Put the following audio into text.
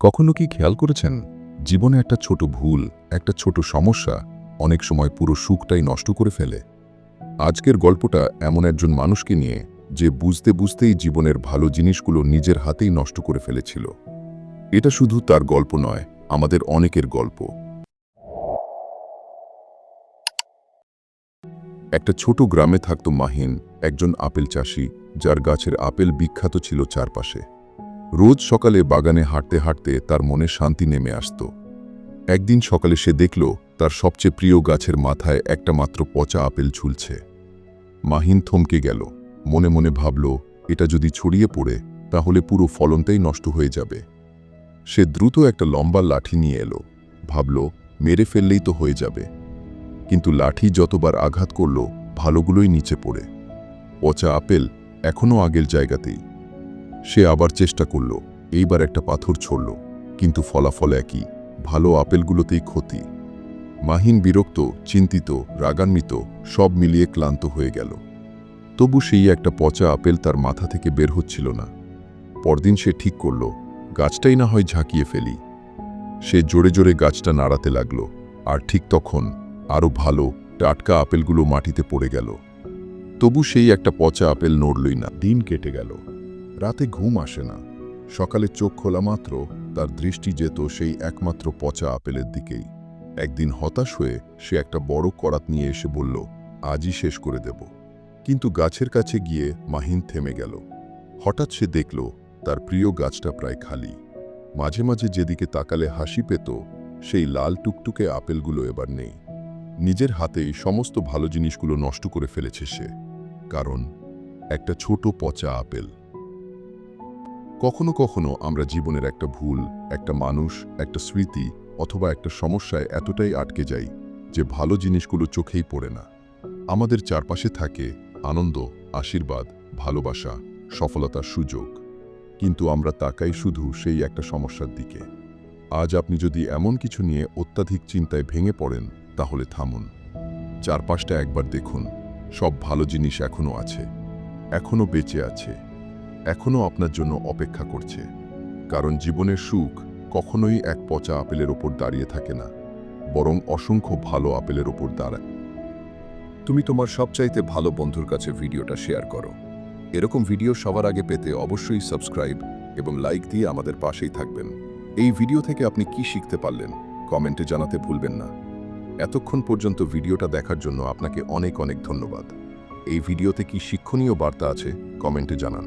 কখনো কি খেয়াল করেছেন জীবনে একটা ছোট ভুল, একটা ছোট সমস্যা অনেক সময় পুরো সুখটাই নষ্ট করে ফেলে? আজকের গল্পটা এমন একজন মানুষকে নিয়ে যে বুঝতে বুঝতেই জীবনের ভালো জিনিসগুলো নিজের হাতেই নষ্ট করে ফেলেছিল। এটা শুধু তার গল্প নয়, আমাদের অনেকের গল্প। একটা ছোট গ্রামে থাকত মাহিন, একজন আপেল চাষি যার গাছের আপেল বিখ্যাত ছিল চারপাশে। রোজ সকালে বাগানে হাঁটতে হাঁটতে তার মনে শান্তি নেমে আসত। একদিন সকালে সে দেখল তার সবচেয়ে প্রিয় গাছের মাথায় একটা মাত্র পচা আপেল ঝুলছে। মাহিন থমকে গেল, মনে মনে ভাবল, এটা যদি ছড়িয়ে পড়ে তাহলে পুরো ফলনটাই নষ্ট হয়ে যাবে। সে দ্রুত একটা লম্বা লাঠি নিয়ে এলো, ভাবল মেরে ফেললেই তো হয়ে যাবে। কিন্তু লাঠি যতবার আঘাত করল ভালোগুলোই নিচে পড়ে, পচা আপেল এখনও আগের জায়গাতেই। সে আবার চেষ্টা করল, এইবার একটা পাথর ছড়ল, কিন্তু ফলাফল একই, ভালো আপেলগুলোতেই ক্ষতি। মাহিন বিরক্ত, চিন্তিত, রাগান্বিত, সব মিলিয়ে ক্লান্ত হয়ে গেল। তবু সেই একটা পচা আপেল তার মাথা থেকে বের হচ্ছিল না। পরদিন সে ঠিক করল, গাছটাই না হয় ঝাঁকিয়ে ফেলি। সে জোরে জোরে গাছটা নাড়াতে লাগল, আর ঠিক তখন আরও ভালো টাটকা আপেলগুলো মাটিতে পড়ে গেল। তবু সেই একটা পচা আপেল নড়লই না। দিন কেটে গেল, রাতে ঘুম আসে না। সকালে চোখ খোলা মাত্র তার দৃষ্টি যেত সেই একমাত্র পচা আপেলের দিকেই। একদিন হতাশ হয়ে সে একটা বড় করাত নিয়ে এসে বলল, আজই শেষ করে দেব। কিন্তু গাছের কাছে গিয়ে মাহিন থেমে গেল। হঠাৎ সে দেখল তার প্রিয় গাছটা প্রায় খালি। মাঝে মাঝে যেদিকে তাকালে হাসি পেত, সেই লাল টুকটুকে আপেলগুলো এবার নেই। নিজের হাতেই সমস্ত ভালো জিনিসগুলো নষ্ট করে ফেলেছে সে, কারণ একটা ছোট পচা আপেল। কখনো কখনো আমরা জীবনের একটা ভুল, একটা মানুষ, একটা স্মৃতি অথবা একটা সমস্যায় এতটাই আটকে যাই যে ভালো জিনিসগুলো চোখেই পড়ে না। আমাদের চারপাশে থাকে আনন্দ, আশীর্বাদ, ভালোবাসা, সফলতার সুযোগ, কিন্তু আমরা তাকাই শুধু সেই একটা সমস্যার দিকে। আজ আপনি যদি এমন কিছু নিয়ে অত্যাধিক চিন্তায় ভেঙে পড়েন, তাহলে থামুন, চারপাশটা একবার দেখুন। সব ভালো জিনিস এখনো আছে, এখনো বেঁচে আছে, এখনো আপনার জন্য অপেক্ষা করছে। কারণ জীবনের সুখ কখনোই এক পচা আপেলের ওপর দাঁড়িয়ে থাকে না, বরং অসংখ্য ভালো আপেলের ওপর দাঁড়ায়। তুমি তোমার সবচাইতে ভালো বন্ধুর কাছে ভিডিওটা শেয়ার করো। এরকম ভিডিও সবার আগে পেতে অবশ্যই সাবস্ক্রাইব এবং লাইক দিয়ে আমাদের পাশেই থাকবেন। এই ভিডিও থেকে আপনি কি শিখতে পারলেন কমেন্টে জানাতে ভুলবেন না। এতক্ষণ পর্যন্ত ভিডিওটা দেখার জন্য আপনাকে অনেক অনেক ধন্যবাদ। এই ভিডিওতে কি শিক্ষণীয় বার্তা আছে কমেন্টে জানান।